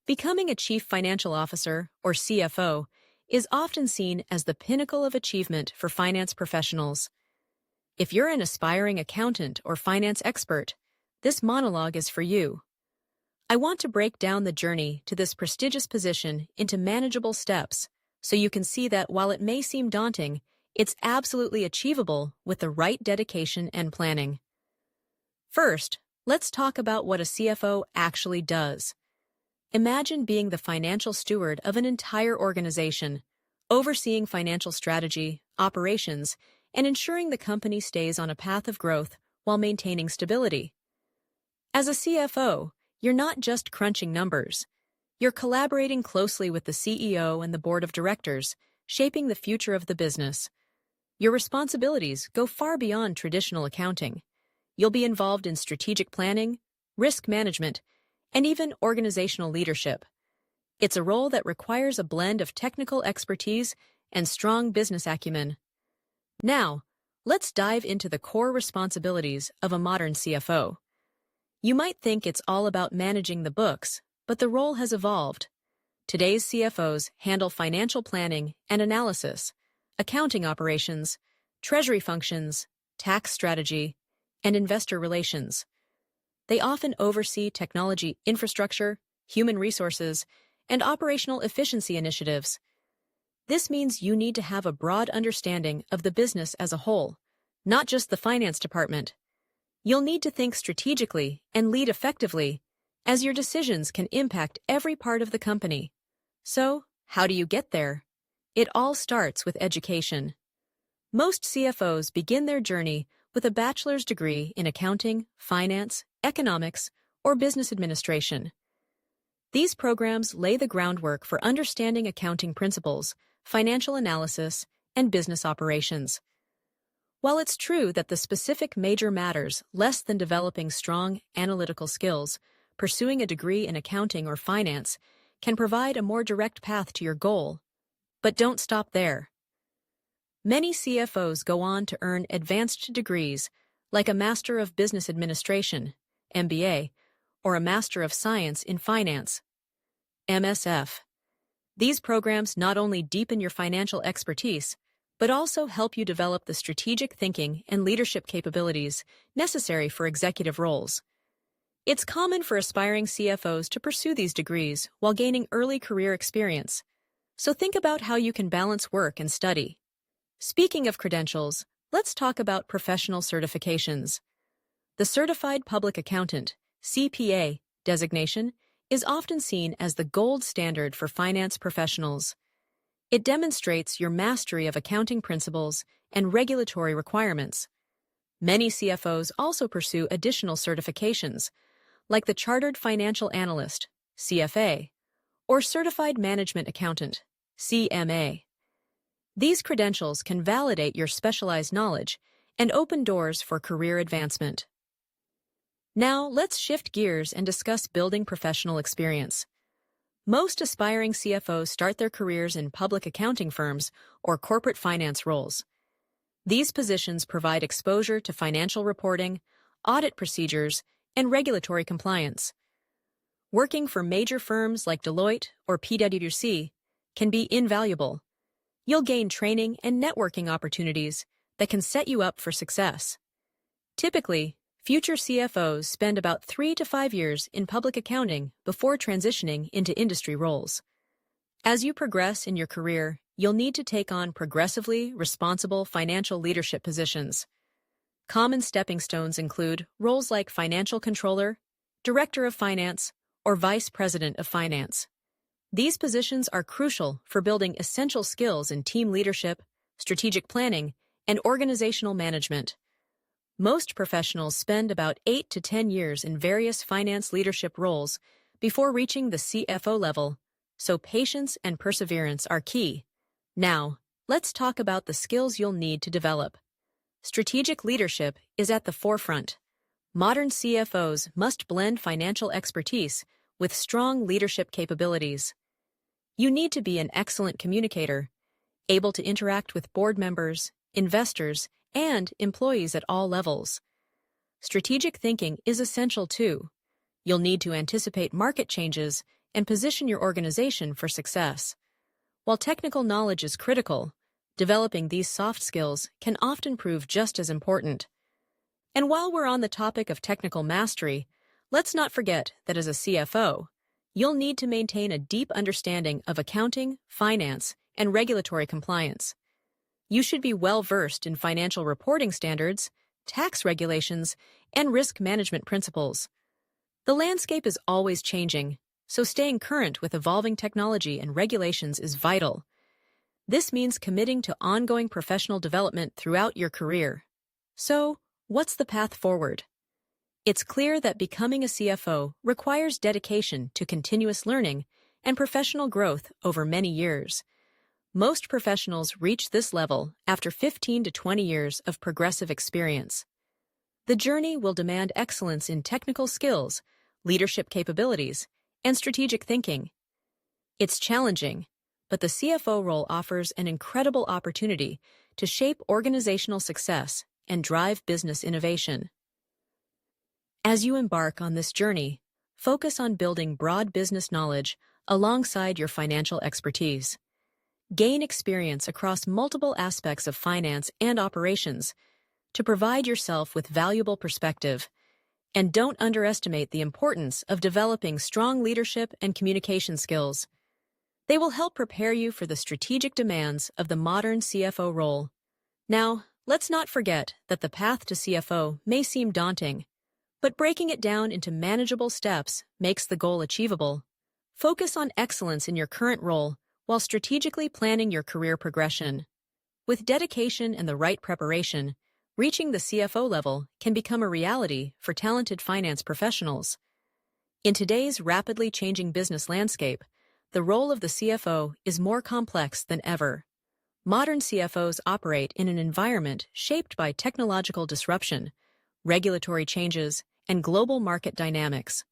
Becoming a Chief Financial Officer, or CFO, is often seen as the pinnacle of achievement for finance professionals. If you're an aspiring accountant or finance expert, this monologue is for you. I want to break down the journey to this prestigious position into manageable steps so you can see that while it may seem daunting, it's absolutely achievable with the right dedication and planning. First, let's talk about what a CFO actually does. Imagine being the financial steward of an entire organization, overseeing financial strategy, operations, and ensuring the company stays on a path of growth while maintaining stability. As a CFO, you're not just crunching numbers. You're collaborating closely with the CEO and the board of directors, shaping the future of the business. Your responsibilities go far beyond traditional accounting. You'll be involved in strategic planning, risk management, and even organizational leadership. It's a role that requires a blend of technical expertise and strong business acumen. Now, let's dive into the core responsibilities of a modern CFO. You might think it's all about managing the books, but the role has evolved. Today's CFOs handle financial planning and analysis, accounting operations, treasury functions, tax strategy, and investor relations. They often oversee technology infrastructure, human resources, and operational efficiency initiatives. This means you need to have a broad understanding of the business as a whole, not just the finance department. You'll need to think strategically and lead effectively, as your decisions can impact every part of the company. So, how do you get there? It all starts with education. Most CFOs begin their journey with a bachelor's degree in accounting, finance, economics, or business administration. These programs lay the groundwork for understanding accounting principles, financial analysis, and business operations. While it's true that the specific major matters less than developing strong analytical skills, pursuing a degree in accounting or finance can provide a more direct path to your goal. But don't stop there. Many CFOs go on to earn advanced degrees like a Master of Business Administration, MBA, or a Master of Science in Finance, MSF. These programs not only deepen your financial expertise, but also help you develop the strategic thinking and leadership capabilities necessary for executive roles. It's common for aspiring CFOs to pursue these degrees while gaining early career experience. So think about how you can balance work and study. Speaking of credentials, let's talk about professional certifications. The Certified Public Accountant, CPA, designation is often seen as the gold standard for finance professionals. It demonstrates your mastery of accounting principles and regulatory requirements. Many CFOs also pursue additional certifications, like the Chartered Financial Analyst, CFA, or Certified Management Accountant, CMA. These credentials can validate your specialized knowledge and open doors for career advancement. Now, let's shift gears and discuss building professional experience. Most aspiring CFOs start their careers in public accounting firms or corporate finance roles. These positions provide exposure to financial reporting, audit procedures, and regulatory compliance. Working for major firms like Deloitte or PwC can be invaluable. You'll gain training and networking opportunities that can set you up for success. Typically, future CFOs spend about 3 to 5 years in public accounting before transitioning into industry roles. As you progress in your career, you'll need to take on progressively responsible financial leadership positions. Common stepping stones include roles like financial controller, director of finance, or vice president of finance. These positions are crucial for building essential skills in team leadership, strategic planning, and organizational management. Most professionals spend about 8 to 10 years in various finance leadership roles before reaching the CFO level, so patience and perseverance are key. Now, let's talk about the skills you'll need to develop. Strategic leadership is at the forefront. Modern CFOs must blend financial expertise with strong leadership capabilities. You need to be an excellent communicator, able to interact with board members, investors, and employees at all levels. Strategic thinking is essential too. You'll need to anticipate market changes and position your organization for success. While technical knowledge is critical, developing these soft skills can often prove just as important. And while we're on the topic of technical mastery, let's not forget that as a CFO, you'll need to maintain a deep understanding of accounting, finance, and regulatory compliance. You should be well-versed in financial reporting standards, tax regulations, and risk management principles. The landscape is always changing, so staying current with evolving technology and regulations is vital. This means committing to ongoing professional development throughout your career. So, what's the path forward? It's clear that becoming a CFO requires dedication to continuous learning and professional growth over many years. Most professionals reach this level after 15 to 20 years of progressive experience. The journey will demand excellence in technical skills, leadership capabilities, and strategic thinking. It's challenging, but the CFO role offers an incredible opportunity to shape organizational success and drive business innovation. As you embark on this journey, focus on building broad business knowledge alongside your financial expertise. Gain experience across multiple aspects of finance and operations to provide yourself with valuable perspective. And don't underestimate the importance of developing strong leadership and communication skills. They will help prepare you for the strategic demands of the modern CFO role. Now, let's not forget that the path to CFO may seem daunting, but breaking it down into manageable steps makes the goal achievable. Focus on excellence in your current role while strategically planning your career progression. With dedication and the right preparation, reaching the CFO level can become a reality for talented finance professionals. In today's rapidly changing business landscape, the role of the CFO is more complex than ever. Modern CFOs operate in an environment shaped by technological disruption, regulatory changes, and global market dynamics.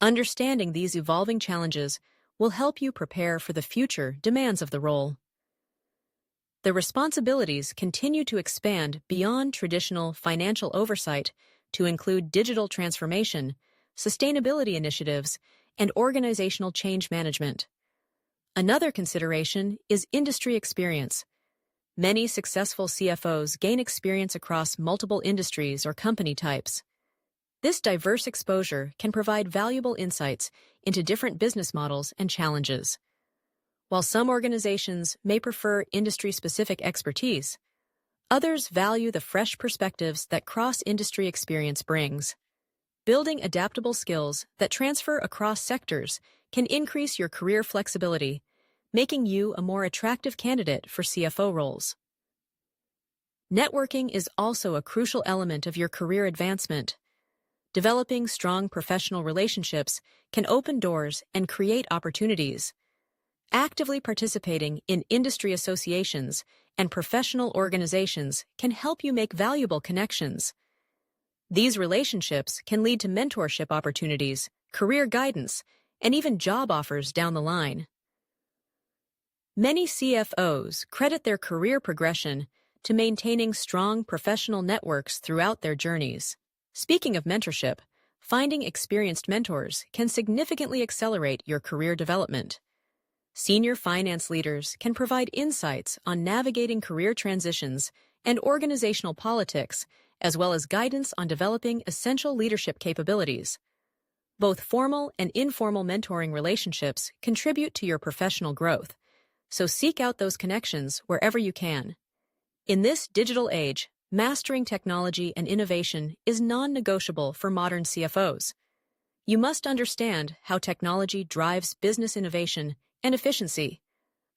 Understanding these evolving challenges will help you prepare for the future demands of the role. The responsibilities continue to expand beyond traditional financial oversight to include digital transformation, sustainability initiatives, and organizational change management. Another consideration is industry experience. Many successful CFOs gain experience across multiple industries or company types. This diverse exposure can provide valuable insights into different business models and challenges. While some organizations may prefer industry-specific expertise, others value the fresh perspectives that cross-industry experience brings. Building adaptable skills that transfer across sectors can increase your career flexibility, making you a more attractive candidate for CFO roles. Networking is also a crucial element of your career advancement. Developing strong professional relationships can open doors and create opportunities. Actively participating in industry associations and professional organizations can help you make valuable connections. These relationships can lead to mentorship opportunities, career guidance, and even job offers down the line. Many CFOs credit their career progression to maintaining strong professional networks throughout their journeys. Speaking of mentorship, finding experienced mentors can significantly accelerate your career development. Senior finance leaders can provide insights on navigating career transitions and organizational politics, as well as guidance on developing essential leadership capabilities. Both formal and informal mentoring relationships contribute to your professional growth, so seek out those connections wherever you can. In this digital age, mastering technology and innovation is non-negotiable for modern CFOs. You must understand how technology drives business innovation and efficiency.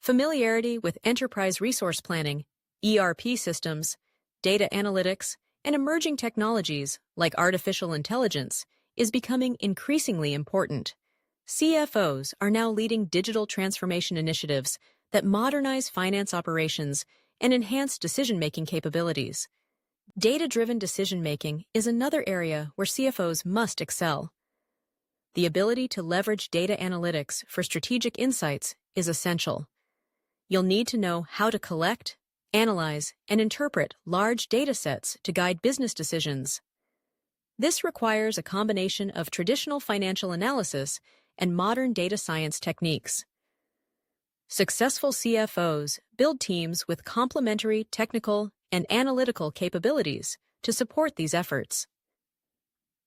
Familiarity with enterprise resource planning, ERP systems, data analytics, and emerging technologies like artificial intelligence is becoming increasingly important. CFOs are now leading digital transformation initiatives that modernize finance operations and enhance decision-making capabilities. Data-driven decision-making is another area where CFOs must excel. The ability to leverage data analytics for strategic insights is essential. You'll need to know how to collect, analyze, and interpret large data sets to guide business decisions. This requires a combination of traditional financial analysis and modern data science techniques. Successful CFOs build teams with complementary technical and analytical capabilities to support these efforts.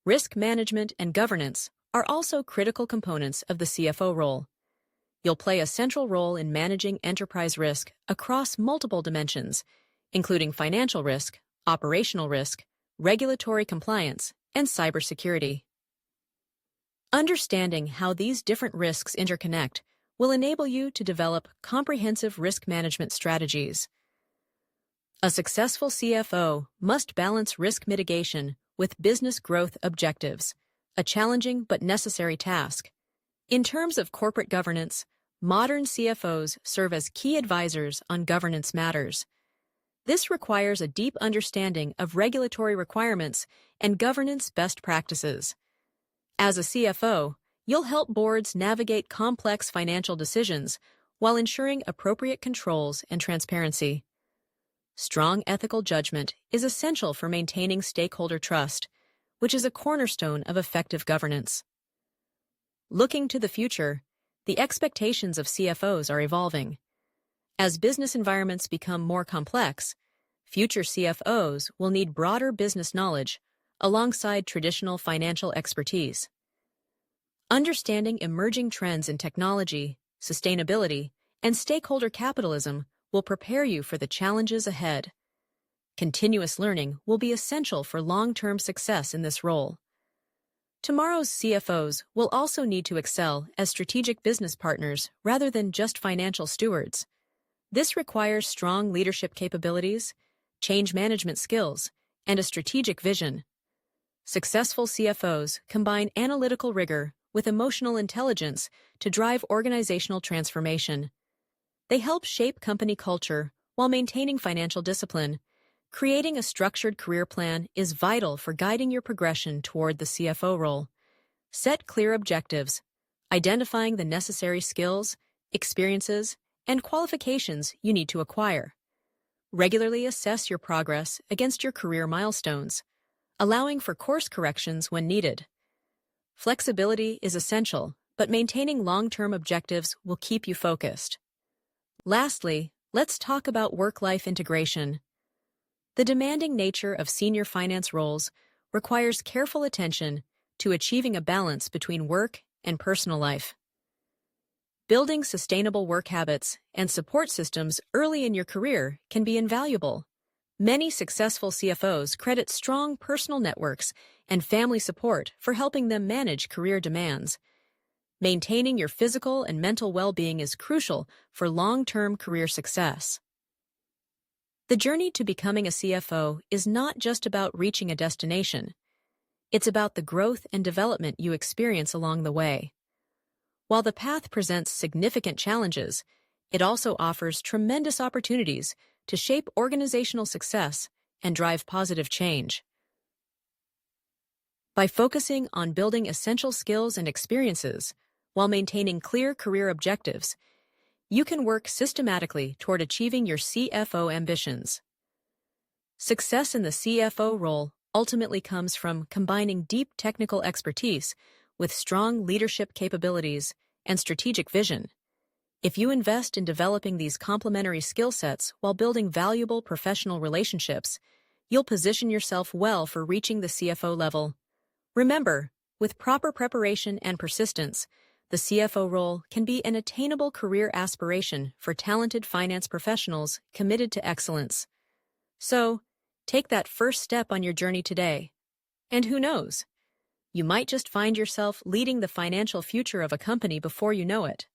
Risk management and governance are also critical components of the CFO role. You'll play a central role in managing enterprise risk across multiple dimensions, including financial risk, operational risk, regulatory compliance, and cybersecurity. Understanding how these different risks interconnect will enable you to develop comprehensive risk management strategies. A successful CFO must balance risk mitigation with business growth objectives, a challenging but necessary task. In terms of corporate governance, modern CFOs serve as key advisors on governance matters. This requires a deep understanding of regulatory requirements and governance best practices. As a CFO, you'll help boards navigate complex financial decisions while ensuring appropriate controls and transparency. Strong ethical judgment is essential for maintaining stakeholder trust, which is a cornerstone of effective governance. Looking to the future, the expectations of CFOs are evolving. As business environments become more complex, future CFOs will need broader business knowledge alongside traditional financial expertise. Understanding emerging trends in technology, sustainability, and stakeholder capitalism will prepare you for the challenges ahead. Continuous learning will be essential for long-term success in this role. Tomorrow's CFOs will also need to excel as strategic business partners rather than just financial stewards. This requires strong leadership capabilities, change management skills, and a strategic vision. Successful CFOs combine analytical rigor with emotional intelligence to drive organizational transformation. They help shape company culture while maintaining financial discipline. Creating a structured career plan is vital for guiding your progression toward the CFO role. Set clear objectives, identifying the necessary skills, experiences, and qualifications you need to acquire. Regularly assess your progress against your career milestones, allowing for course corrections when needed. Flexibility is essential, but maintaining long-term objectives will keep you focused. Lastly, let's talk about work-life integration. The demanding nature of senior finance roles requires careful attention to achieving a balance between work and personal life. Building sustainable work habits and support systems early in your career can be invaluable. Many successful CFOs credit strong personal networks and family support for helping them manage career demands. Maintaining your physical and mental well-being is crucial for long-term career success. The journey to becoming a CFO is not just about reaching a destination. It's about the growth and development you experience along the way. While the path presents significant challenges, it also offers tremendous opportunities to shape organizational success and drive positive change. By focusing on building essential skills and experiences while maintaining clear career objectives, you can work systematically toward achieving your CFO ambitions. Success in the CFO role ultimately comes from combining deep technical expertise with strong leadership capabilities and strategic vision. If you invest in developing these complementary skill sets while building valuable professional relationships, you'll position yourself well for reaching the CFO level. Remember, with proper preparation and persistence, the CFO role can be an attainable career aspiration for talented finance professionals committed to excellence. So, take that first step on your journey today. And who knows? You might just find yourself leading the financial future of a company before you know it.